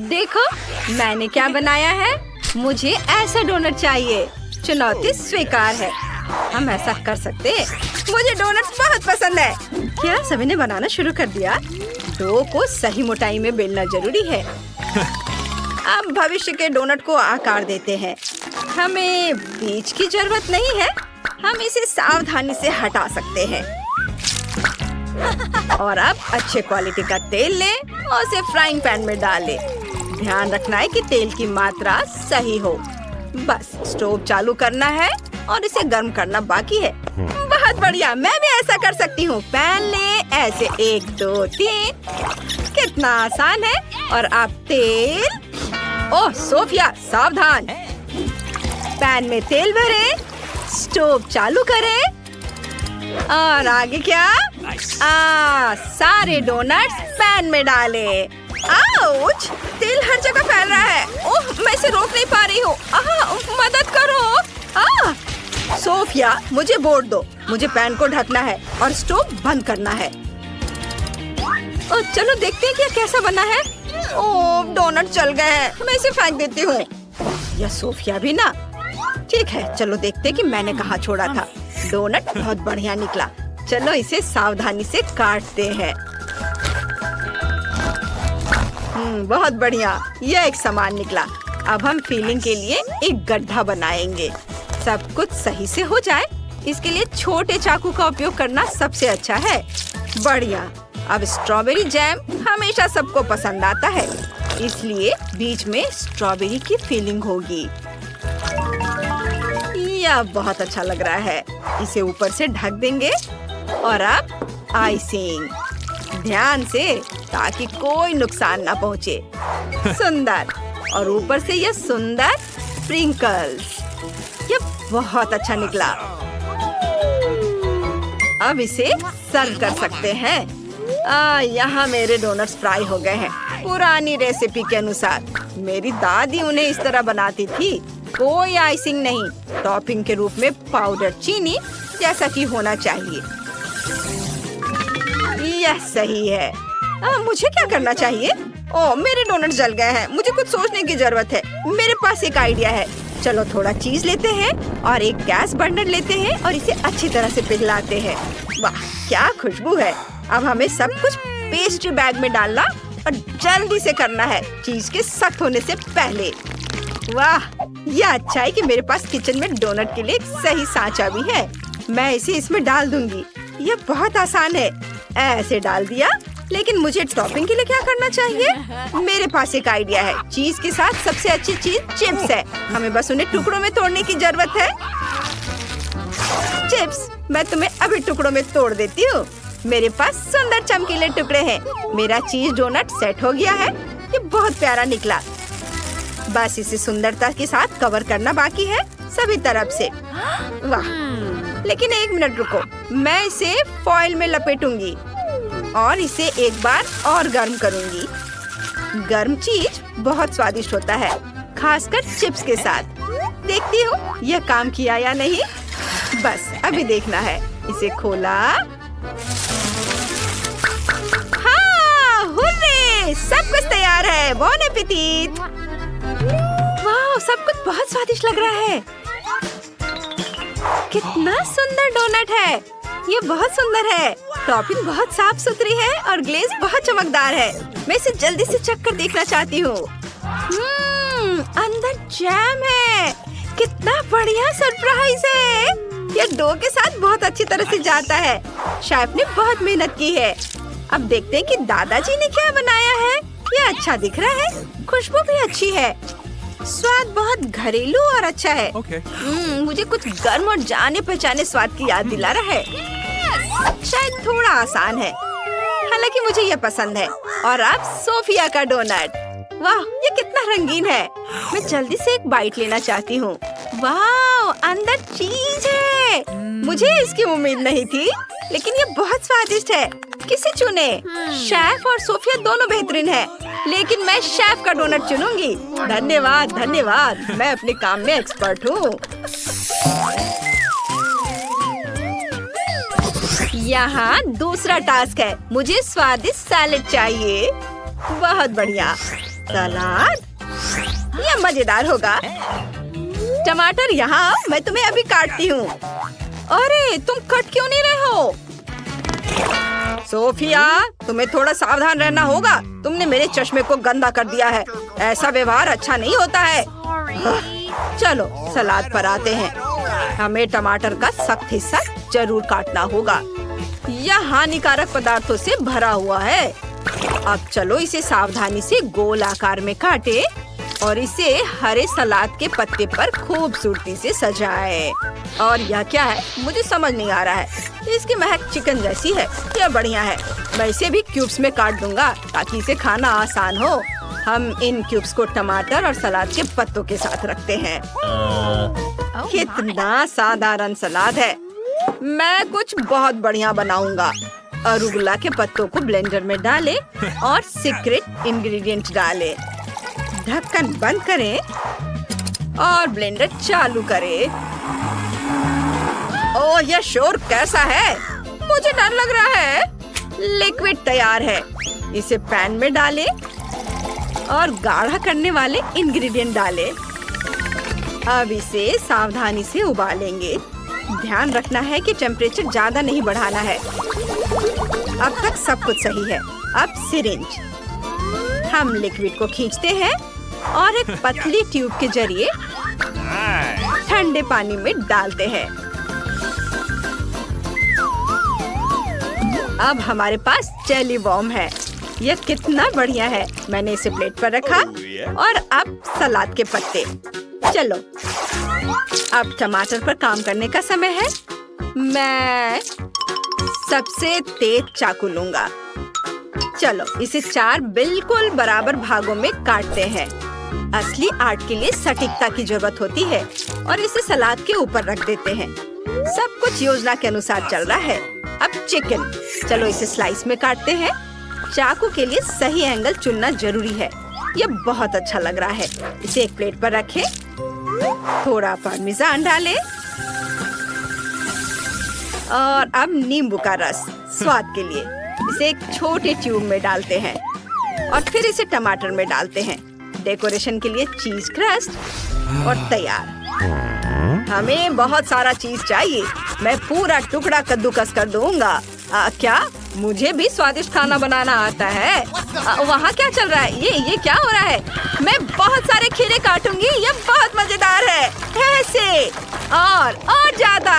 देखो मैंने क्या बनाया है। मुझे ऐसा डोनट चाहिए। चुनौती स्वीकार है। हम ऐसा कर सकते हैं। मुझे डोनट बहुत पसंद है। क्या सभी ने बनाना शुरू कर दिया? डो को सही मोटाई में बेलना जरूरी है। अब भविष्य के डोनट को आकार देते हैं। हमें बीज की जरूरत नहीं है। हम इसे सावधानी से हटा सकते हैं। और अब अच्छे क्वालिटी का तेल लें और उसे फ्राइंग पैन में डालें। ध्यान रखना है कि तेल की मात्रा सही हो। बस स्टोव चालू करना है और इसे गर्म करना बाकी है। बहुत बढ़िया, मैं भी ऐसा कर सकती हूँ। पैन लें, ऐसे 1 2 3। कितना आसान है। और अब तेल। ओह सोफिया, सावधान। पैन में तेल भरें, स्टोव चालू करें और आगे क्या? सारे डोनट्स पैन में डालें। आउच! तेल हर जगह फैल रहा है। ओह, मैं इसे रोक नहीं पा रही हूँ। मदद करो। सोफिया, मुझे बोर्ड दो। मुझे पैन को ढकना है और स्टोव बंद करना है। चलो देखते हैं कि कैसा बना है। ओह, डोनट जल गए हैं। मैं इसे फेंक देती हूँ। यह सोफिया भी ना। ठीक है, चलो देखते हैं कि मैंने कहाँ छोड़ा था। डोनट बहुत बढ़िया निकला। चलो इसे सावधानी से काटते हैं। बहुत बढ़िया, यह एक समान निकला। अब हम फिलिंग के लिए एक गड्ढा बनाएंगे। सब कुछ सही से हो जाए, इसके लिए छोटे चाकू का उपयोग करना सबसे अच्छा है। बढ़िया। अब स्ट्रॉबेरी जैम हमेशा सबको पसंद आता है, इसलिए बीच में स्ट्रॉबेरी की फिलिंग होगी। यह बहुत अच्छा लग रहा है। इसे ऊपर से ढक देंगे और अब आइसिंग। ध्यान से, ताकि कोई नुकसान ना पहुँचे। सुंदर। और ऊपर से यह सुंदर स्प्रिंकल्स। यह बहुत अच्छा निकला। अब इसे सर्व कर सकते हैं। यहाँ मेरे डोनट्स फ्राई हो गए हैं, पुरानी रेसिपी के अनुसार। मेरी दादी उन्हें इस तरह बनाती थी। कोई आइसिंग नहीं, टॉपिंग के रूप में पाउडर चीनी जैसा कि होना चाहिए। यह सही है। मुझे क्या करना चाहिए? ओह, मेरे डोनट जल गए हैं। मुझे कुछ सोचने की जरूरत है। मेरे पास एक आइडिया है। चलो थोड़ा चीज लेते हैं और एक गैस बर्नर लेते हैं और इसे अच्छी तरह से पिघलाते हैं। वाह, क्या खुशबू है। अब हमें सब कुछ पेस्ट्री बैग में डालना और जल्दी से करना है, चीज के सख्त होने से पहले। वाह, यह अच्छा है कि मेरे पास किचन में डोनट के लिए एक सही सांचा भी है। मैं इसे इसमें डाल दूंगी। यह बहुत आसान है। ऐसे डाल दिया। लेकिन मुझे टॉपिंग के लिए क्या करना चाहिए? मेरे पास एक आइडिया है। चीज के साथ सबसे अच्छी चीज चिप्स है। हमें बस उन्हें टुकड़ों में तोड़ने की जरूरत है। चिप्स, मैं तुम्हें अभी टुकड़ों में तोड़ देती हूँ। मेरे पास सुंदर चमकीले टुकड़े हैं। मेरा चीज डोनट सेट हो गया है। ये बहुत प्यारा निकला। बस इसे सुंदरता के साथ कवर करना बाकी है सभी तरफ से। वाह, लेकिन 1 मिनट रुको। मैं इसे फॉइल में लपेटूंगी और इसे एक बार और गर्म करूंगी। गर्म चीज बहुत स्वादिष्ट होता है, खासकर चिप्स के साथ। देखती हूँ यह काम किया या नहीं। बस अभी देखना है। इसे खोला। हाँ, हुर्रे! सब कुछ तैयार है। बॉन एपेटिट! वाह, सब कुछ बहुत स्वादिष्ट लग रहा है। कितना सुंदर डोनट है। ये बहुत सुंदर है। टॉपिंग बहुत साफ सुथरी है और ग्लेज बहुत चमकदार है। मैं इसे जल्दी से चख कर देखना चाहती हूँ। अंदर जैम है। कितना बढ़िया सरप्राइज है। यह डो के साथ बहुत अच्छी तरह से जाता है। शेफ ने बहुत मेहनत की है। अब देखते हैं कि दादाजी ने क्या बनाया है। ये अच्छा दिख रहा है। खुशबू भी अच्छी है। स्वाद बहुत घरेलू और अच्छा है। मुझे कुछ गर्म और जाने पहचाने स्वाद की याद दिला रहा है। शायद थोड़ा आसान है, हालांकि मुझे यह पसंद है। और अब सोफिया का डोनट। वाह, ये कितना रंगीन है। मैं जल्दी से एक बाइट लेना चाहती हूँ। वाह, अंदर चीज है। मुझे इसकी उम्मीद नहीं थी, लेकिन ये बहुत स्वादिष्ट है। किसे चुने? शेफ और सोफिया दोनों बेहतरीन है, लेकिन मैं शेफ का डोनट चुनूंगी। धन्यवाद, धन्यवाद। मैं अपने काम में एक्सपर्ट हूँ। यहाँ दूसरा टास्क है। मुझे स्वादिष्ट सैलेड चाहिए। बहुत बढ़िया। सलाद, ये मजेदार होगा। टमाटर यहाँ, मैं तुम्हें अभी काटती हूँ। अरे तुम कट क्यों नहीं रहे हो? सोफिया, तुम्हें थोड़ा सावधान रहना होगा। तुमने मेरे चश्मे को गंदा कर दिया है। ऐसा व्यवहार अच्छा नहीं होता है। चलो सलाद पर आते हैं। हमें टमाटर का सख्त हिस्सा जरूर काटना होगा। यह हानिकारक पदार्थों से भरा हुआ है। अब चलो इसे सावधानी से गोल आकार में काटे और इसे हरे सलाद के पत्ते पर खूबसूरती से सजाएं। और यह क्या है? मुझे समझ नहीं आ रहा है। इसकी महक चिकन जैसी है। यह बढ़िया है। मैं इसे भी क्यूब्स में काट दूंगा ताकि इसे खाना आसान हो। हम इन क्यूब्स को टमाटर और सलाद के पत्तों के साथ रखते हैं। कितना साधारण सलाद है। मैं कुछ बहुत बढ़िया बनाऊंगा। अरुगुला के पत्तों को ब्लेंडर में डालें और सीक्रेट इंग्रेडिएंट डालें। ढक्कन बंद करें और ब्लेंडर चालू करें। ओह, यह शोर कैसा है? मुझे डर लग रहा है। लिक्विड तैयार है। इसे पैन में डालें और गाढ़ा करने वाले इंग्रेडिएंट डालें। अब इसे सावधानी से उबालेंगे। ध्यान रखना है कि टेम्परेचर ज्यादा नहीं बढ़ाना है। अब तक सब कुछ सही है। अब सिरिंज, हम लिक्विड को खींचते हैं और एक पतली ट्यूब के जरिए ठंडे पानी में डालते हैं। अब हमारे पास जेली बॉम्ब है। यह कितना बढ़िया है। मैंने इसे प्लेट पर रखा और अब सलाद के पत्ते। चलो अब टमाटर पर काम करने का समय है। मैं सबसे तेज चाकू लूंगा। चलो इसे 4 बिल्कुल बराबर भागों में काटते हैं। असली आर्ट के लिए सटीकता की जरूरत होती है और इसे सलाद के ऊपर रख देते हैं। सब कुछ योजना के अनुसार चल रहा है। अब चिकन, चलो इसे स्लाइस में काटते हैं। चाकू के लिए सही एंगल चुनना जरूरी है। यह बहुत अच्छा लग रहा है। इसे एक प्लेट पर रखें। थोड़ा पार्मेजान डालें और अब नींबू का रस स्वाद के लिए। इसे एक छोटे ट्यूब में डालते हैं और फिर इसे टमाटर में डालते हैं। डेकोरेशन के लिए चीज क्रस्ट और तैयार। हमें बहुत सारा चीज चाहिए। मैं पूरा टुकड़ा कद्दूकस कर दूंगा। क्या मुझे भी स्वादिष्ट खाना बनाना आता है? वहाँ क्या चल रहा है? ये क्या हो रहा है? मैं बहुत सारे खीरे काटूंगी। ये बहुत मजेदार है। ऐसे और ज्यादा।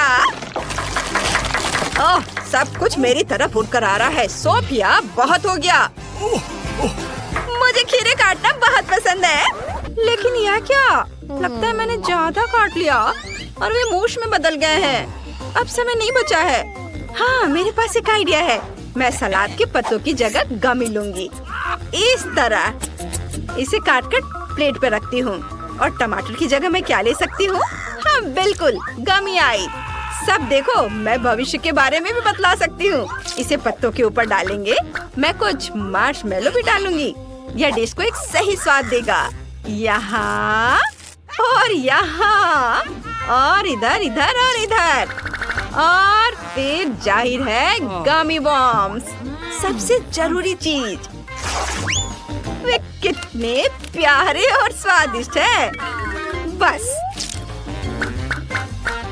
ओह, सब कुछ मेरी तरफ उड़कर आ रहा है। सोफिया, बहुत हो गया। मुझे खीरे काटना बहुत पसंद है। लेकिन यह क्या? लगता है मैंने ज्यादा काट लिया और वे मूश में बदल गए हैं। अब समय नहीं बचा है। हाँ, मेरे पास एक आइडिया है। मैं सलाद के पत्तों की जगह गमी लूंगी। इस तरह इसे काटकर प्लेट पर रखती हूँ। और टमाटर की जगह मैं क्या ले सकती हूँ? हाँ बिल्कुल, गमी आई। सब देखो, मैं भविष्य के बारे में भी बतला सकती हूँ। इसे पत्तों के ऊपर डालेंगे। मैं कुछ मार्शमेलो भी डालूंगी। यह डिश को एक सही स्वाद देगा। यहाँ और यहाँ और इधर इधर और इधर। और फिर जाहिर है गमी बॉम्ब्स, सबसे जरूरी चीज। वे कितने प्यारे और स्वादिष्ट है। बस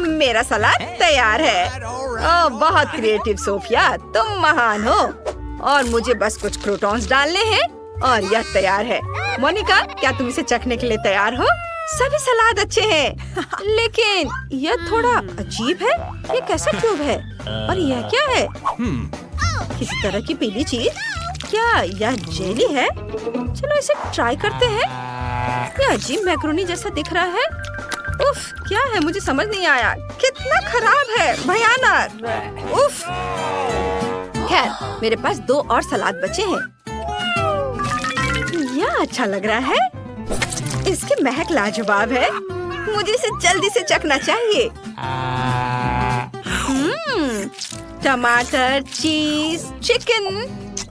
मेरा सलाद तैयार है। ओह, बहुत क्रिएटिव सोफिया, तुम महान हो। और मुझे बस कुछ क्रूटॉन्स डालने हैं और यह तैयार है। मोनिका, क्या तुम इसे चखने के लिए तैयार हो? सभी सलाद अच्छे हैं, लेकिन यह थोड़ा अजीब है। ये कैसा ट्यूब है और यह क्या है? किसी तरह की पीली चीज। क्या यह जेली है? चलो इसे ट्राई करते हैं। यह अजीब मैक्रोनी जैसा दिख रहा है। उफ, क्या है? मुझे समझ नहीं आया। कितना खराब है, भयानक। उफ। खैर, मेरे पास 2 और सलाद बचे हैं। यह अच्छा लग रहा है। इसकी महक लाजवाब है। मुझे इसे जल्दी से चखना चाहिए। टमाटर, चीज, चिकन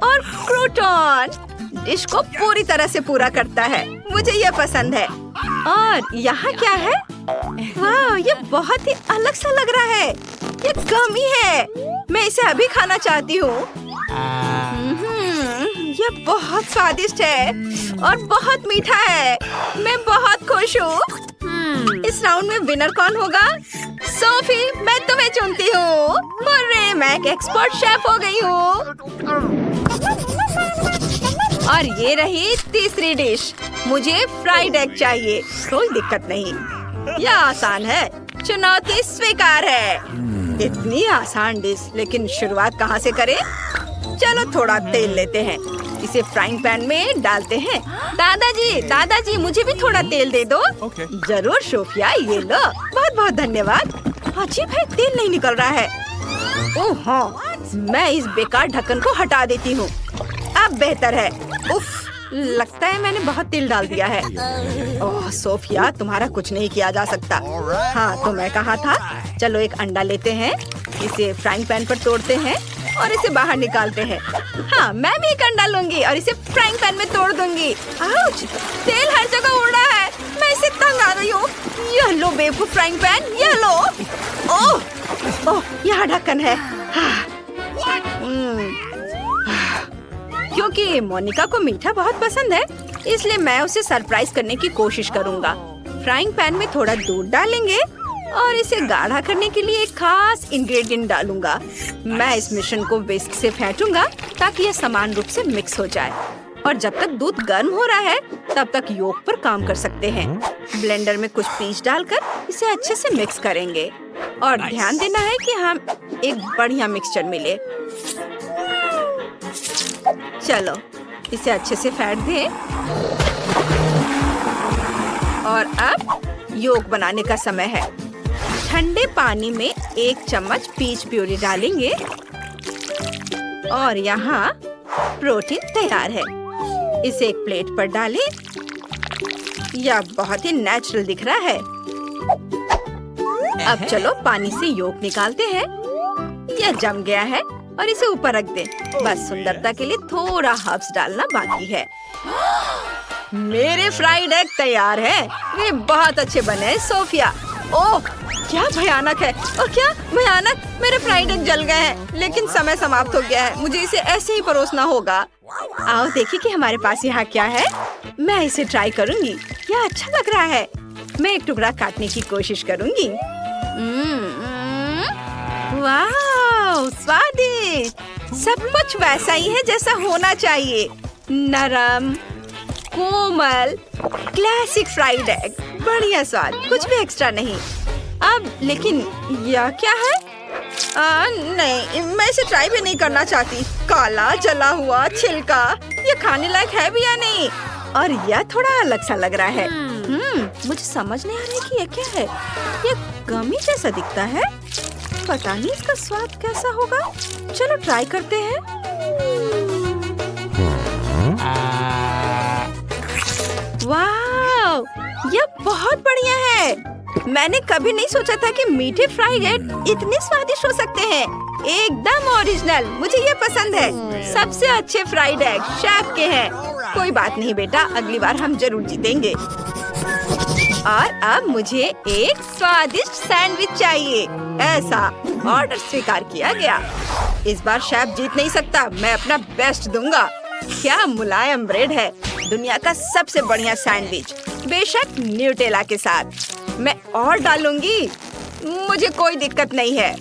और क्रूटॉन डिश को पूरी तरह से पूरा करता है। मुझे यह पसंद है। और यहाँ क्या है? वाह, ये बहुत ही अलग सा लग रहा है। ये गमी है। मैं इसे अभी खाना चाहती हूँ। ये बहुत स्वादिष्ट है और बहुत मीठा है। मैं बहुत खुश हूँ। इस राउंड में विनर कौन होगा? सोफी, मैं तुम्हें चुनती हूँ। अरे, मैं एक एक्सपर्ट शेफ हो गई हूँ। और ये रही तीसरी डिश। मुझे फ्राइड एग चाहिए। कोई दिक्कत नहीं, यह आसान है। चुनौती स्वीकार है। इतनी आसान डिश, लेकिन शुरुआत कहाँ से करें? चलो थोड़ा तेल लेते हैं, इसे फ्राइंग पैन में डालते हैं। दादाजी, मुझे भी थोड़ा तेल दे दो। जरूर सोफिया, ये लो। बहुत बहुत धन्यवाद। अजीब है, तेल नहीं निकल रहा है। ओह हाँ, मैं इस बेकार ढक्कन को हटा देती हूँ। अब बेहतर है। उफ, लगता है मैंने बहुत तेल डाल दिया है। ओह सोफिया, तुम्हारा कुछ नहीं किया जा सकता। हाँ, तो मैं कहा था। चलो एक अंडा लेते हैं, इसे फ्राइंग पैन पर तोड़ते हैं और इसे बाहर निकालते हैं। हाँ, मैं भी एक अंडा लूंगी और इसे फ्राइंग पैन में तोड़ दूंगी। आउच, तेल हर जगह उड़ रहा है। मैं इसे तंग आ गई हूँ। यह लो बेवकूफ फ्राइंग पैन, यह लो। ओह, यहाँ ढक्कन है। क्योंकि मोनिका को मीठा बहुत पसंद है, इसलिए मैं उसे सरप्राइज करने की कोशिश करूंगा। फ्राइंग पैन में थोड़ा दूध डालेंगे और इसे गाढ़ा करने के लिए एक खास इंग्रेडिएंट डालूंगा। मैं इस मिश्रण को विस्क से फेंटूंगा ताकि यह समान रूप से मिक्स हो जाए। और जब तक दूध गर्म हो रहा है, तब तक योक पर काम कर सकते हैं। ब्लेंडर में कुछ पीस डालकर इसे अच्छे से मिक्स करेंगे। और ध्यान देना है कि हम एक बढ़िया मिक्सचर मिले। चलो इसे अच्छे से फेंट दें। और अब योक बनाने का समय है। ठंडे पानी में 1 चम्मच पीच प्यूरी डालेंगे और यहाँ प्रोटीन तैयार है। इसे एक प्लेट पर डालें। यह बहुत ही नेचुरल दिख रहा है। अब चलो पानी से योक निकालते हैं। यह जम गया है और इसे ऊपर रख दें। बस सुंदरता के लिए थोड़ा हर्ब्स डालना बाकी है। मेरे फ्राइड एग तैयार है। वे बहुत अच्छे बने हैं सोफिया। ओह, क्या भयानक है। और क्या भयानक, मेरे फ्राइड एग जल गए हैं। लेकिन समय समाप्त हो गया है, मुझे इसे ऐसे ही परोसना होगा। आओ देखिए कि हमारे पास यहाँ क्या है। मैं इसे ट्राई करूंगी। यह अच्छा लग रहा है। मैं एक टुकड़ा काटने की कोशिश करूंगी। वाह, स्वादिष्ट। सब कुछ वैसा ही है जैसा होना चाहिए। नरम, कोमल, क्लासिक फ्राइड एग। बढ़िया स्वाद, कुछ भी एक्स्ट्रा नहीं। अब लेकिन यह क्या है? नहीं, मैं इसे ट्राई भी नहीं करना चाहती। काला जला हुआ छिलका, ये खाने लायक है भी या नहीं? और यह थोड़ा अलग सा लग रहा है। मुझे समझ नहीं आ रहा है कि यह क्या है। यह गमी जैसा दिखता है। पता नहीं इसका स्वाद कैसा होगा। चलो ट्राई करते हैं। वाह, यह बहुत बढ़िया है। मैंने कभी नहीं सोचा था कि मीठे फ्राइड एग इतने स्वादिष्ट हो सकते हैं। एकदम ओरिजिनल, मुझे ये पसंद है। सबसे अच्छे फ्राइड एग शेफ के हैं। कोई बात नहीं बेटा, अगली बार हम जरूर जीतेंगे। और अब मुझे एक स्वादिष्ट सैंडविच चाहिए। ऐसा ऑर्डर स्वीकार किया गया। इस बार शेफ जीत नहीं सकता, मैं अपना बेस्ट दूंगा। क्या मुलायम ब्रेड है। दुनिया का सबसे बढ़िया सैंडविच, बेशक न्यूटेला के साथ। मैं और डालूंगी, मुझे कोई दिक्कत नहीं है।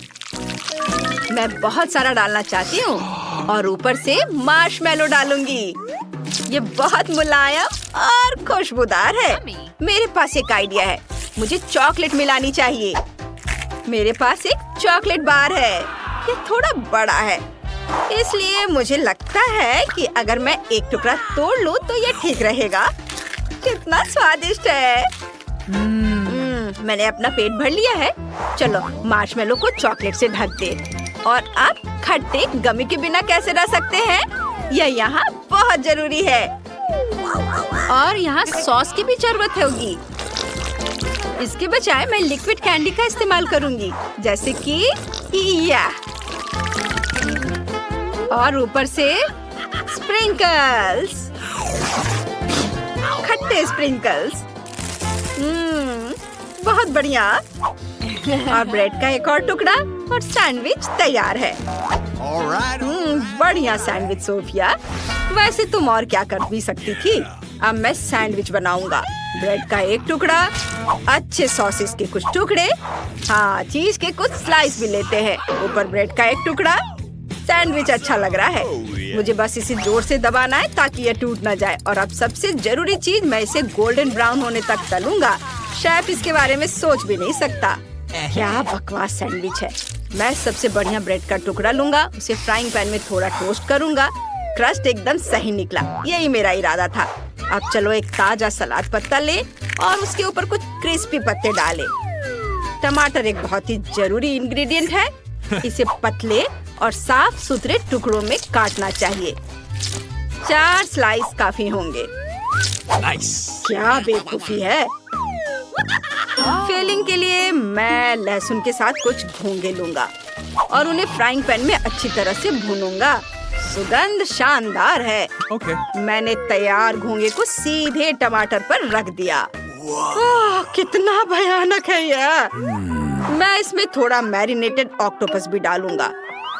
मैं बहुत सारा डालना चाहती हूँ और ऊपर से मार्शमेलो डालूंगी। ये बहुत मुलायम और खुशबूदार है। मेरे पास एक आइडिया है। मुझे चॉकलेट मिलानी चाहिए। मेरे पास एक चॉकलेट बार है। ये थोड़ा बड़ा है, इसलिए मुझे लगता है कि अगर मैं एक टुकड़ा तोड़ लूं तो ये ठीक रहेगा। कितना स्वादिष्ट है। मैंने अपना पेट भर लिया है। चलो मार्शमेलो को चॉकलेट से ढक दे। और अब खट्टे गमी के बिना कैसे रह सकते हैं? यह यहाँ बहुत जरूरी है। और यहाँ सॉस की भी जरूरत होगी। इसके बजाय मैं लिक्विड कैंडी का इस्तेमाल करूंगी, जैसे कि यह। और ऊपर से स्प्रिंकल्स, खट्टे स्प्रिंकल्स। बहुत बढ़िया। और ब्रेड का एक और टुकड़ा और सैंडविच तैयार है। बढ़िया सैंडविच सोफिया। वैसे तुम और क्या कर भी सकती थी। अब मैं सैंडविच बनाऊंगा। ब्रेड का एक टुकड़ा, अच्छे सॉसेस के कुछ टुकड़े, हाँ चीज के कुछ स्लाइस भी लेते हैं, ऊपर ब्रेड का एक टुकड़ा। सैंडविच अच्छा लग रहा है। मुझे बस इसे जोर से दबाना है ताकि ये टूट ना जाए। और अब सबसे जरूरी चीज, मैं इसे गोल्डन ब्राउन होने तक तलूंगा। शेफ इसके बारे में सोच भी नहीं सकता। क्या बकवास सैंडविच है। मैं सबसे बढ़िया ब्रेड का टुकड़ा लूंगा, उसे फ्राइंग पैन में थोड़ा टोस्ट करूंगा। क्रस्ट एकदम सही निकला, यही मेरा इरादा था। अब चलो एक ताजा सलाद पत्ता ले और उसके ऊपर कुछ क्रिस्पी पत्ते डालें। टमाटर एक बहुत ही जरूरी इंग्रेडिएंट है। इसे पतले और साफ सुथरे टुकड़ों में काटना चाहिए। 4 स्लाइस काफी होंगे। क्या बेवकूफी है। फिलिंग के लिए मैं लहसुन के साथ कुछ घोंगे लूंगा और उन्हें फ्राइंग पैन में अच्छी तरह से भूनूंगा। सुगंध शानदार है। मैंने तैयार घोंगे को सीधे टमाटर पर रख दिया। कितना भयानक है यह। मैं इसमें थोड़ा मैरिनेटेड ऑक्टोपस भी डालूंगा।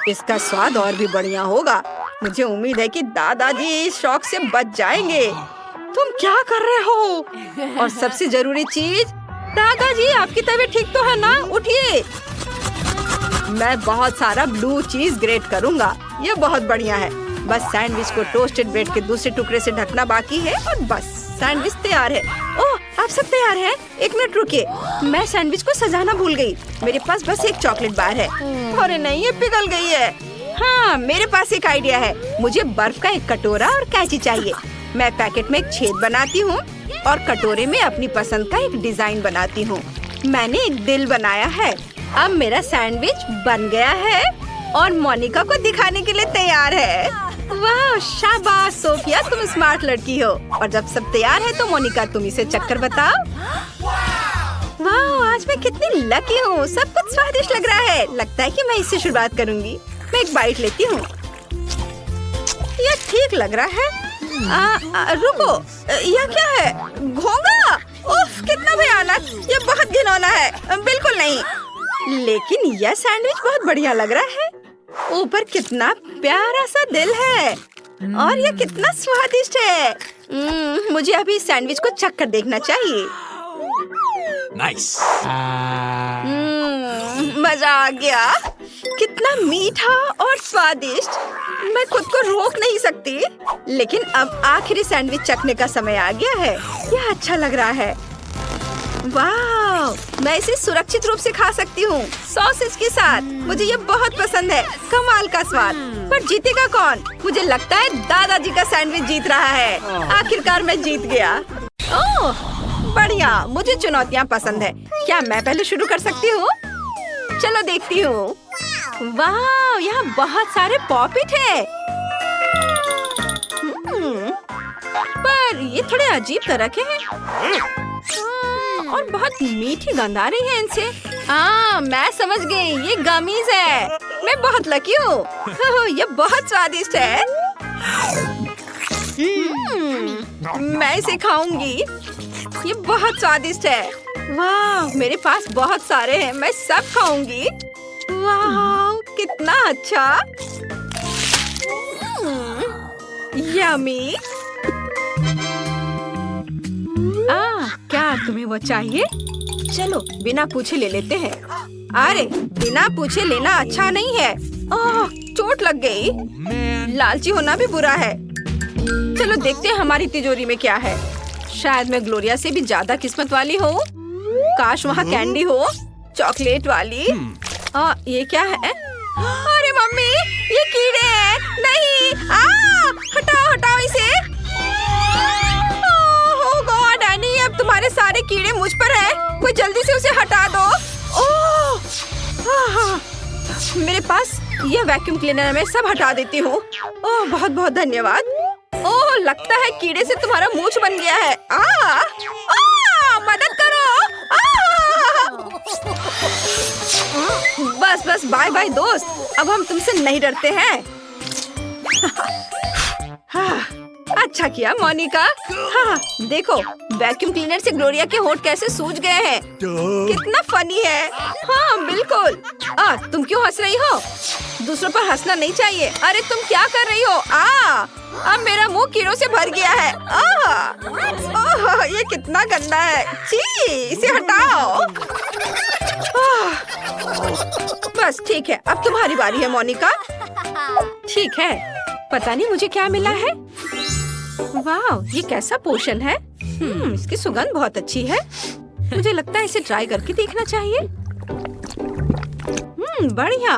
इसका स्वाद और भी बढ़िया होगा। मुझे उम्मीद है कि दादाजी इस शौक से बच जाएंगे। तुम क्या कर रहे हो? और सबसे जरूरी चीज, दादाजी आपकी तबीयत ठीक तो है ना? उठिए। मैं बहुत सारा ब्लू चीज ग्रेट करूंगा। ये बहुत बढ़िया है। बस सैंडविच को टोस्टेड ब्रेड के दूसरे टुकड़े से ढकना बाकी है और बस सैंडविच तैयार है। ओह, आप सब तैयार हैं? 1 मिनट रुकिए, मैं सैंडविच को सजाना भूल गई। मेरे पास बस एक चॉकलेट बार है। अरे नहीं, ये पिघल गई है। हाँ, मेरे पास एक आइडिया है। मुझे बर्फ का एक कटोरा और कैंची चाहिए। मैं पैकेट में एक छेद बनाती हूँ और कटोरे में अपनी पसंद का एक डिजाइन बनाती हूँ। मैंने एक दिल बनाया है। अब मेरा सैंडविच बन गया है और मोनिका को दिखाने के लिए तैयार है। वाह, शाबाश सोफिया, तुम स्मार्ट लड़की हो। और जब सब तैयार है तो मोनिका तुम इसे चक्कर बताओ। वाह, आज मैं कितनी लकी हूँ। सब कुछ स्वादिष्ट लग रहा है। लगता है कि मैं इससे शुरुआत करूँगी। मैं एक बाइट लेती हूँ। यह ठीक लग रहा है। रुको, यह क्या है? घोंगा? उफ, कितना भयानक। यह बहुत घिनौना है। बिल्कुल नहीं। लेकिन यह सैंडविच बहुत बढ़िया लग रहा है। ऊपर कितना प्यारा सा दिल है और यह कितना स्वादिष्ट है। मुझे अभी सैंडविच को चखकर देखना चाहिए। नाइस। मजा आ गया। कितना मीठा और स्वादिष्ट। मैं खुद को रोक नहीं सकती। लेकिन अब आखिरी सैंडविच चखने का समय आ गया है। यह अच्छा लग रहा है। वाह, मैं इसे सुरक्षित रूप से खा सकती हूँ, सॉसेज के साथ। मुझे ये बहुत पसंद है। कमाल का स्वाद। पर जीतेगा कौन? मुझे लगता है दादाजी का सैंडविच जीत रहा है। आखिरकार मैं जीत गया। ओह, बढ़िया। मुझे चुनौतियाँ पसंद है। क्या मैं पहले शुरू कर सकती हूँ? चलो देखती हूँ। वाह, यहाँ बहुत सारे पॉपिट है। पर ये थोड़े अजीब तरह के हैं और बहुत मीठी गंध आ रही है इनसे। मैं समझ गई, ये गमीज है। मैं बहुत लकी हूँ। ये बहुत स्वादिष्ट है। मैं इसे खाऊंगी। ये बहुत स्वादिष्ट है। वाह, मेरे पास बहुत सारे हैं। मैं सब खाऊंगी। वाह, कितना अच्छा। यम्मी। क्या तुम्हें वो चाहिए? चलो बिना पूछे ले लेते हैं। अरे, बिना पूछे लेना अच्छा नहीं है। चोट लग गई। लालची होना भी बुरा है। चलो देखते हैं हमारी तिजोरी में क्या है। शायद मैं ग्लोरिया से भी ज्यादा किस्मत वाली हूँ। काश वहाँ कैंडी हो, चॉकलेट वाली। ये क्या है? अरे मम्मी, ये कीड़े हैं। नहीं, हटाओ हटाओ इसे। अब तुम्हारे सारे कीड़े मुझ पर हैं। कोई जल्दी से उसे हटा दो। मेरे पास ये वैक्यूम क्लीनर है, मैं सब हटा देती हूँ। बहुत बहुत धन्यवाद। लगता है कीड़े से तुम्हारा मूंछ बन गया है। मदद करो। बस बस, बाय बाय दोस्त। अब हम तुमसे नहीं डरते हैं। अच्छा किया मोनिका। हाँ, देखो वैक्यूम क्लीनर से ग्लोरिया के होंठ कैसे सूज गए हैं। कितना फनी है। हाँ बिल्कुल। तुम क्यों हंस रही हो? दूसरों पर हंसना नहीं चाहिए। अरे तुम क्या कर रही हो? अब मेरा मुंह कीड़ों से भर गया है। ओह, ये कितना गंदा है। छी, इसे हटाओ। बस ठीक है, अब तुम्हारी बारी है मोनिका। ठीक है, पता नहीं मुझे क्या मिला है। वाह, ये कैसा पोषण है। इसकी सुगंध बहुत अच्छी है। मुझे लगता है इसे ट्राई करके देखना चाहिए। बढ़िया,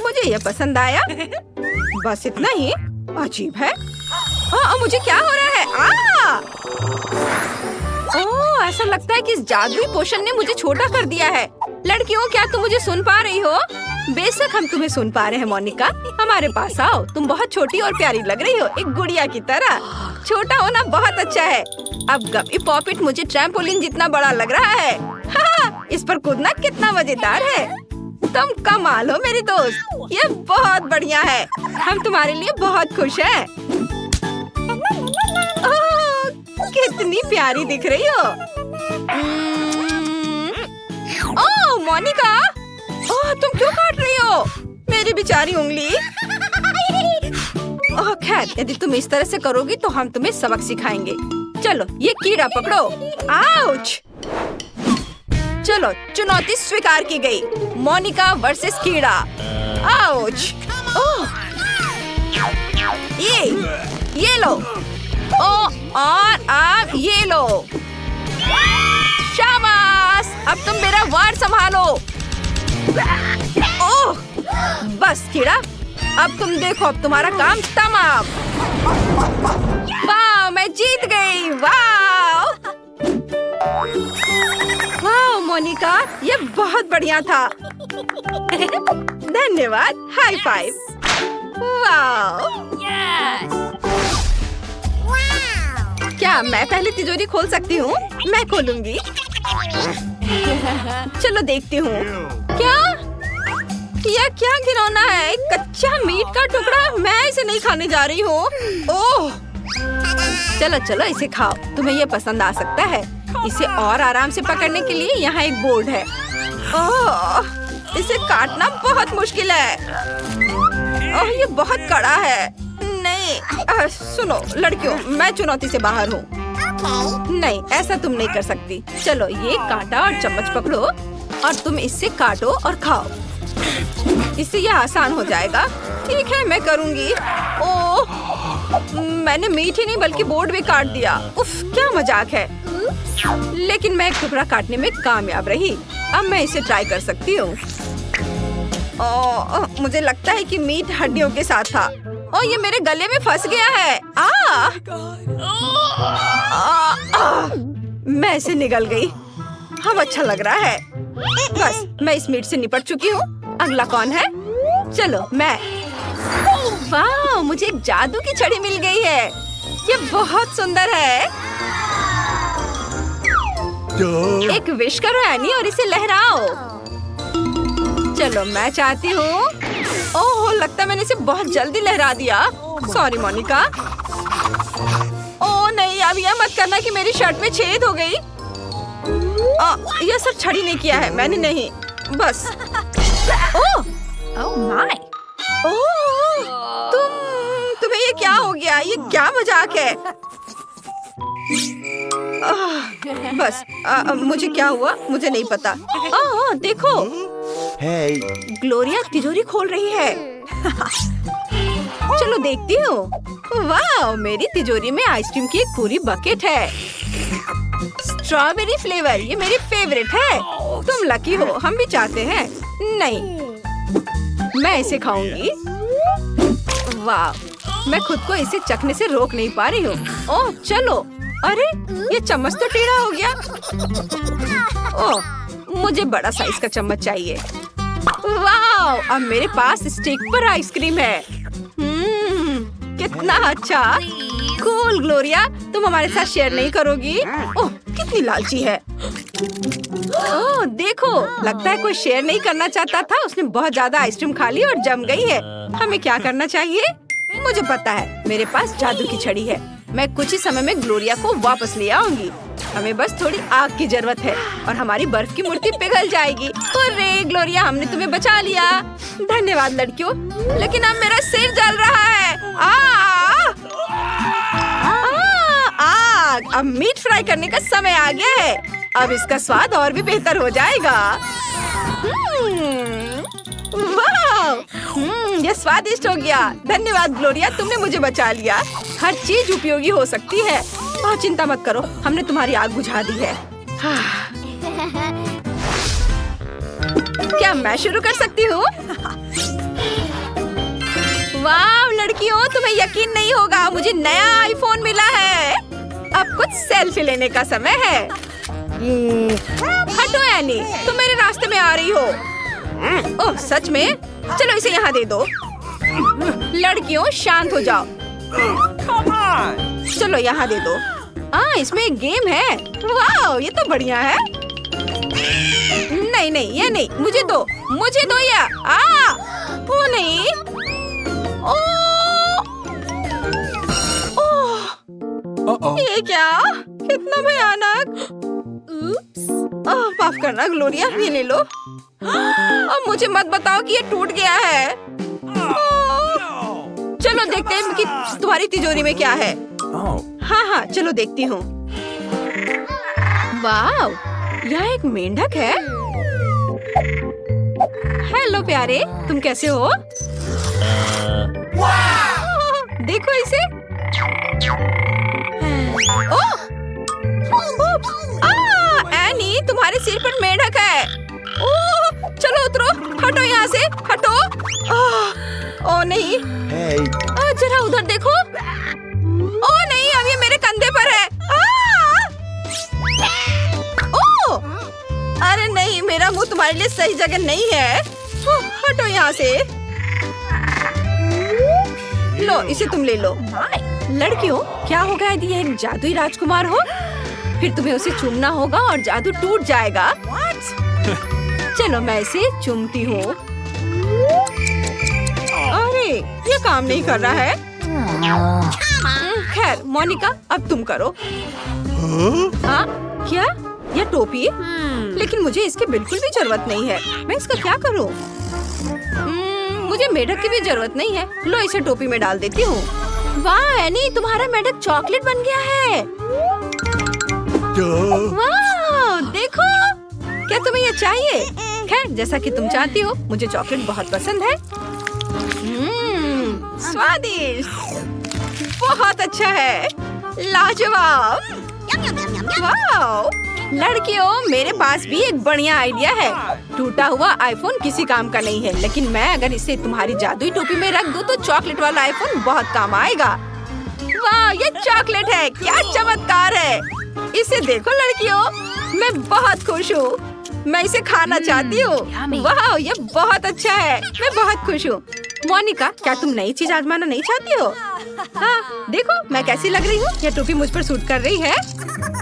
मुझे ये पसंद आया। बस इतना ही। अजीब है। मुझे क्या हो रहा है? ओह, ऐसा लगता है कि इस जादुई पोषण ने मुझे छोटा कर दिया है। लड़कियों, क्या तुम मुझे सुन पा रही हो? बेशक हम तुम्हें सुन पा रहे हैं मोनिका। हमारे पास आओ। तुम बहुत छोटी और प्यारी लग रही हो, एक गुड़िया की तरह। छोटा होना बहुत अच्छा है। अब गप्पी पॉपिट मुझे ट्रैम्पोलिन जितना बड़ा लग रहा है। इस पर कूदना कितना मजेदार है। तुम कमाल हो मेरी दोस्त। ये बहुत बढ़िया है। हम तुम्हारे लिए बहुत खुश हैं। कितनी प्यारी दिख रही हो। ओह मोनिका, तुम क्यों काट रही हो मेरी बेचारी उंगली? खैर, यदि तुम इस तरह से करोगी तो हम तुम्हें सबक सिखाएंगे। चलो ये कीड़ा पकड़ो। आउच! चलो, चुनौती स्वीकार की गई। मोनिका वर्सेस कीड़ा। आउच! ये लो। और अब ये लो। शाबाश! अब तुम मेरा वार्ड संभालो। ओह! बस कीड़ा, अब तुम देखो, अब तुम्हारा काम तमाम। वाह, मैं जीत गई। वाह मोनिका, ये बहुत बढ़िया था। धन्यवाद। High five. वाह! क्या मैं पहले तिजोरी खोल सकती हूँ? मैं खोलूंगी। चलो देखती हूँ। यह क्या घिनौना है? एक कच्चा मीट का टुकड़ा। मैं इसे नहीं खाने जा रही हूँ। ओह! चलो चलो इसे खाओ, तुम्हें ये पसंद आ सकता है। इसे और आराम से पकड़ने के लिए यहाँ एक बोर्ड है। ओह! इसे काटना बहुत मुश्किल है। ओह, ये बहुत कड़ा है। नहीं, सुनो लड़कियों, मैं चुनौती से बाहर हूँ। नहीं, ऐसा तुम नहीं कर सकती। चलो ये कांटा और चम्मच पकड़ो और तुम इससे काटो और खाओ। इससे यह आसान हो जाएगा। ठीक है, मैं करूँगी। ओह, मैंने मीट ही नहीं बल्कि बोर्ड भी काट दिया। उफ, क्या मजाक है। लेकिन मैं एक टुकड़ा काटने में कामयाब रही। अब मैं इसे ट्राई कर सकती हूँ। मुझे लगता है कि मीट हड्डियों के साथ था। ये मेरे गले में फंस गया है। मैं इसे निगल गई। अब अच्छा लग रहा है। बस, मैं इस मीट से निपट चुकी हूँ। अगला कौन है? चलो मैं। वाह, मुझे एक जादू की छड़ी मिल गई है। ये बहुत सुंदर है। एक विश करो एनी और इसे लहराओ। चलो मैं चाहती हूँ। ओह, लगता है मैंने इसे बहुत जल्दी लहरा दिया। सॉरी मोनिका। ओह नहीं, अब यह मत करना कि मेरी शर्ट में छेद हो गई। यह सब छड़ी ने किया है, मैंने नहीं। बस। Oh my! तुम्हें ये क्या हो गया? ये क्या मजाक है? बस, मुझे क्या हुआ मुझे नहीं पता। देखो, ग्लोरिया तिजोरी खोल रही है। चलो देखती हूँ। वाह, मेरी तिजोरी में आइसक्रीम की एक पूरी बकेट है। स्ट्रॉबेरी फ्लेवर, ये मेरी फेवरेट है। तुम लकी हो, हम भी चाहते हैं। नहीं, मैं इसे खाऊंगी। वाह, मैं खुद को इसे चखने से रोक नहीं पा रही हूँ। ओह चलो। अरे, ये चम्मच तो टेढ़ा हो गया। ओह, मुझे बड़ा साइज का चम्मच चाहिए। वाह, अब मेरे पास स्टिक पर आइसक्रीम है। कितना अच्छा। कूल ग्लोरिया, तुम हमारे साथ शेयर नहीं करोगी? ओह, कितनी लालची है। ओह देखो, लगता है कोई शेयर नहीं करना चाहता था। उसने बहुत ज्यादा आइसक्रीम खा ली और जम गई है। हमें क्या करना चाहिए? मुझे पता है, मेरे पास जादू की छड़ी है। मैं कुछ ही समय में ग्लोरिया को वापस ले आऊंगी। हमें बस थोड़ी आग की जरूरत है और हमारी बर्फ की मूर्ति पिघल जाएगी। अरे ग्लोरिया, हमने तुम्हें बचा लिया। धन्यवाद लड़कियों, लेकिन अब मेरा सिर जल रहा है। आग! अब मीट फ्राई करने का समय आ गया है। अब इसका स्वाद और भी बेहतर हो जाएगा। वाह! ये स्वादिष्ट हो गया। धन्यवाद ग्लोरिया, तुमने मुझे बचा लिया। हर चीज उपयोगी हो सकती है। चिंता मत करो, हमने तुम्हारी आग बुझा दी है। क्या मैं शुरू कर सकती हूँ? वाह लड़कियों, तुम्हें यकीन नहीं होगा, मुझे नया आईफोन मिला है। अब कुछ सेल्फी लेने का समय है। हटो एनी, तुम मेरे रास्ते में आ रही हो। ओह सच में? चलो इसे यहाँ दे दो। लड़कियों शांत हो जाओ। चलो यहाँ दे दो। इसमें एक गेम है। वाह ये तो बढ़िया है। नहीं नहीं ये नहीं, मुझे दो ये। वो नहीं। ये क्या? कितना भयानक। माफ करना ग्लोरिया, ये ले लो। अब मुझे मत बताओ कि ये टूट गया है। चलो देखते हैं कि तुम्हारी तिजोरी में क्या है। हाँ चलो देखती हूँ। वाह, यहाँ एक मेंढक है। हेलो प्यारे, तुम कैसे हो? देखो इसे। एनी, तुम्हारे सिर पर मेंढक है। चलो उतरो, हटो यहाँ से, हटो। ओ नहीं, जरा उधर देखो। ओ नहीं, अब ये मेरे कंधे पर है। अरे नहीं, मेरा मुंह तुम्हारे लिए सही जगह नहीं है। हटो यहाँ से। लो इसे तुम ले लो। लड़कियों, क्या होगा यदि ये एक जादुई राजकुमार हो? फिर तुम्हें उसे चूमना होगा और जादू टूट जाएगा। चलो मैं इसे चूमती हूँ। अरे ये काम नहीं कर रहा है। खैर मोनिका, अब तुम करो। क्या? ये टोपी? लेकिन मुझे इसकी बिल्कुल भी जरूरत नहीं है। मैं इसका क्या करूँ? मुझे मेढक की भी जरूरत नहीं है। लो इसे टोपी में डाल देती हूँ। वाह एनी, तुम्हारा मेढक चॉकलेट बन गया है। वाह देखो, क्या तुम्हें ये चाहिए? खैर जैसा कि तुम चाहती हो, मुझे चॉकलेट बहुत पसंद है। स्वादिष्ट, बहुत अच्छा है, लाजवाब। वाह लड़कियों, मेरे पास भी एक बढ़िया आइडिया है। टूटा हुआ आईफोन किसी काम का नहीं है, लेकिन मैं अगर इसे तुम्हारी जादुई टोपी में रख दूं तो चॉकलेट वाला आईफोन बहुत काम आएगा। वाह ये चॉकलेट है, क्या चमत्कार है। इसे देखो लड़कियों, मैं बहुत खुश हूँ। मैं इसे खाना चाहती हूँ। वाह ये बहुत अच्छा है, मैं बहुत खुश हूँ। मोनिका, क्या तुम नई चीज आजमाना नहीं चाहती हो? हाँ देखो मैं कैसी लग रही हूँ। यह टोपी मुझ पर सूट कर रही है।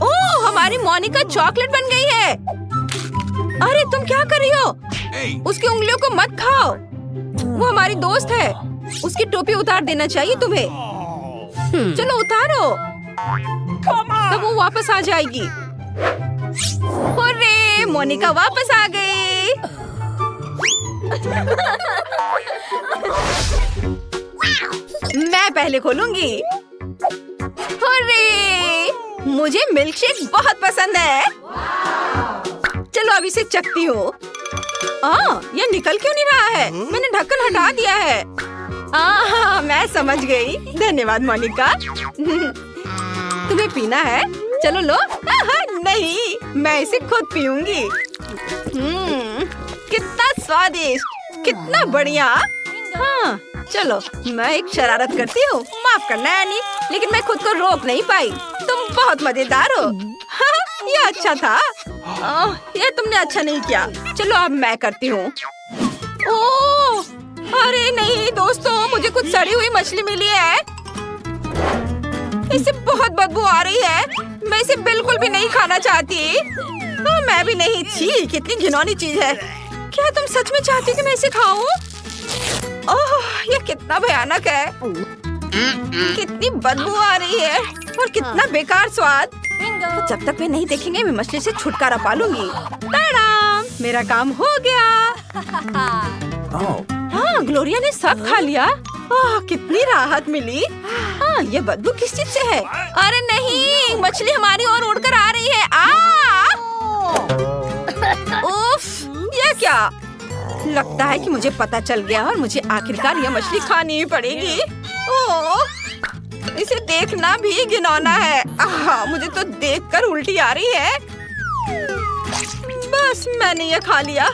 ओह हमारी मोनिका चॉकलेट बन गई है। अरे तुम क्या कर रही हो? उसकी उंगलियों को मत खाओ, वो हमारी दोस्त है। उसकी टोपी उतार देना चाहिए तुम्हें। चलो उतारो, तब वो वापस आ जाएगी। अरे मोनिका वापस आ गई। मैं पहले खोलूंगी। अरे मुझे मिल्कशेक बहुत पसंद है। चलो अब इसे चखती हूँ। ये निकल क्यों नहीं रहा है? मैंने ढक्कन हटा दिया है। मैं समझ गई। धन्यवाद मोनिका। तुम्हें पीना है? चलो लो। नहीं, मैं इसे खुद पीऊंगी। कितना स्वादिष्ट, कितना बढ़िया। हाँ चलो मैं एक शरारत करती हूँ। माफ करना एनी, लेकिन मैं खुद को रोक नहीं पाई। तुम बहुत मजेदार हो। ये अच्छा था। ये तुमने अच्छा नहीं किया। चलो अब मैं करती हूँ। ओह अरे नहीं दोस्तों, मुझे कुछ सड़ी हुई मछली मिली है। इससे बहुत बदबू आ रही है। मैं इसे बिल्कुल भी नहीं खाना चाहती। मैं भी नहीं। छी, कितनी घिनौनी चीज है। क्या तुम सच में चाहती हो कि मैं इसे खाऊं? ओह ये कितना भयानक है। कितनी बदबू आ रही है। और कितना बेकार स्वाद। तो जब तक वे नहीं देखेंगे मैं मछली से छुटकारा पालूंगी। ताड़ाम, मेरा काम हो गया। हाँ, ग्लोरिया ने सब खा लिया। कितनी राहत मिली। हाँ, ये बदबू किस चीज से है? अरे नहीं, मछली हमारी ओर उड़कर आ रही है। उफ, ये क्या? लगता है कि मुझे पता चल गया और मुझे आखिरकार यह मछली खानी ही पड़ेगी। ओह, इसे देखना भी घिनौना है। मुझे तो देखकर उल्टी आ रही है। बस मैंने ये खा लिया।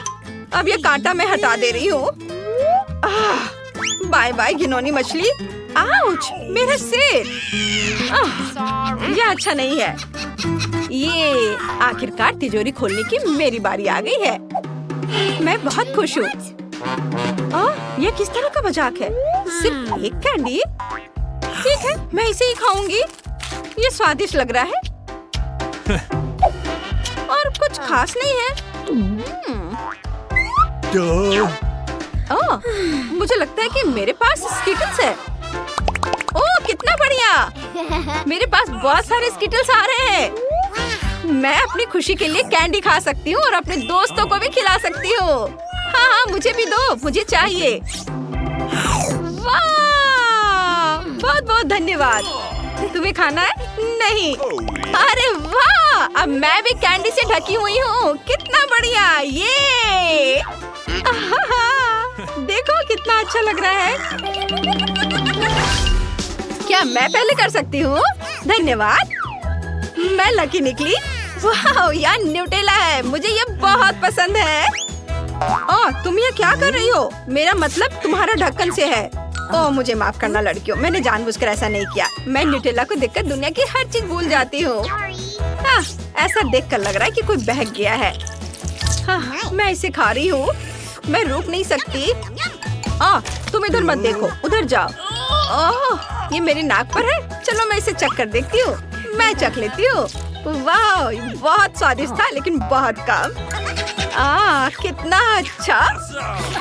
अब ये कांटा मैं हटा दे रही हूँ। बाय बाय घिनौनी मछली। आउच, मेरा सिर। ये अच्छा नहीं है। ये आखिरकार तिजोरी खोलने की मेरी बारी आ गई है। मैं बहुत खुश हूँ। ये किस तरह का मजाक है? सिर्फ एक कैंडी? ठीक है, मैं इसे ही खाऊंगी। ये स्वादिष्ट लग रहा है और कुछ खास नहीं है। मुझे लगता है कि मेरे पास स्किटल्स है। ओह, कितना बढ़िया! मेरे पास बहुत सारे स्किटल्स आ रहे हैं। मैं अपनी खुशी के लिए कैंडी खा सकती हूँ और अपने दोस्तों को भी खिला सकती हूँ। हाँ, मुझे भी दो, मुझे चाहिए। वाह, बहुत बहुत धन्यवाद। तुम्हें खाना है? नहीं। अरे वाह, अब मैं भी कैंडी से ढकी हुई हूँ। कितना बढ़िया! ये देखो कितना अच्छा लग रहा है। क्या मैं पहले कर सकती हूँ? धन्यवाद, मैं लकी निकली। वाह, यार न्यूटेला है, मुझे ये बहुत पसंद है। तुम ये क्या कर रही हो? मेरा मतलब तुम्हारा ढक्कन से है। मुझे माफ करना लड़कियों, मैंने जानबूझकर ऐसा नहीं किया। मैं न्यूटेला को देखकर दुनिया की हर चीज भूल जाती हूँ। ऐसा देखकर लग रहा है कि कोई बहक गया है। मैं इसे खा रही हूँ, मैं रुक नहीं सकती। तुम इधर मत देखो, उधर जाओ। ये मेरी नाक पर है। चलो मैं इसे चख कर देखती हूँ। मैं चख लेती हूँ। वाह, बहुत स्वादिष्ट था लेकिन बहुत कम। कितना अच्छा!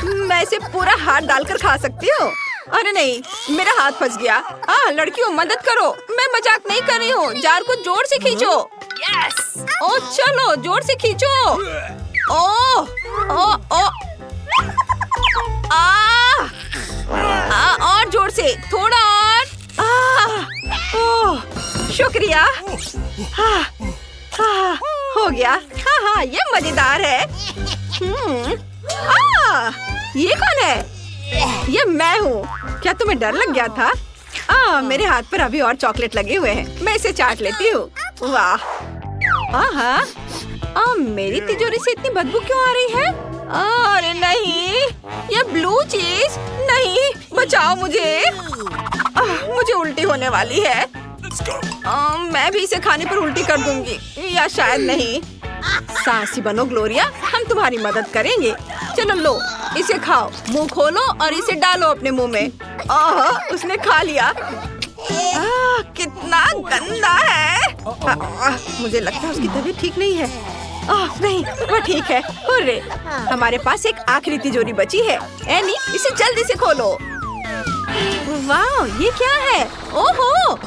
मैं इसे पूरा हाथ डालकर खा सकती हूँ। अरे नहीं, मेरा हाथ फंस गया। लड़कियों मदद करो, मैं मजाक नहीं कर रही हूँ। जार को जोर से खींचो। चलो जोर से खींचो। और जोर से, थोड़ा और। शुक्रिया। हो गया। ये मजेदार है। ये कौन है? ये मैं हूँ। क्या तुम्हें डर लग गया था? मेरे हाथ पर अभी और चॉकलेट लगे हुए हैं। मैं इसे चाट लेती हूँ। वाह! मेरी तिजोरी से इतनी बदबू क्यों आ रही है? अरे नहीं, ये ब्लू चीज नहीं, बचाओ मुझे। मुझे उल्टी होने वाली है। मैं भी इसे खाने पर उल्टी कर दूंगी, या शायद नहीं। साहसी बनो ग्लोरिया, हम तुम्हारी मदद करेंगे। चलो लो, इसे खाओ। मुंह खोलो और इसे डालो अपने मुंह में। उसने खा लिया। कितना गंदा है। मुझे लगता है उसकी तबीयत ठीक नहीं है। नहीं, वो ठीक है। हुर्रे, हमारे पास एक आखिरी तिजोरी बची है। एनी, इसे जल्दी से खोलो। वाह, ये क्या है? ओहो!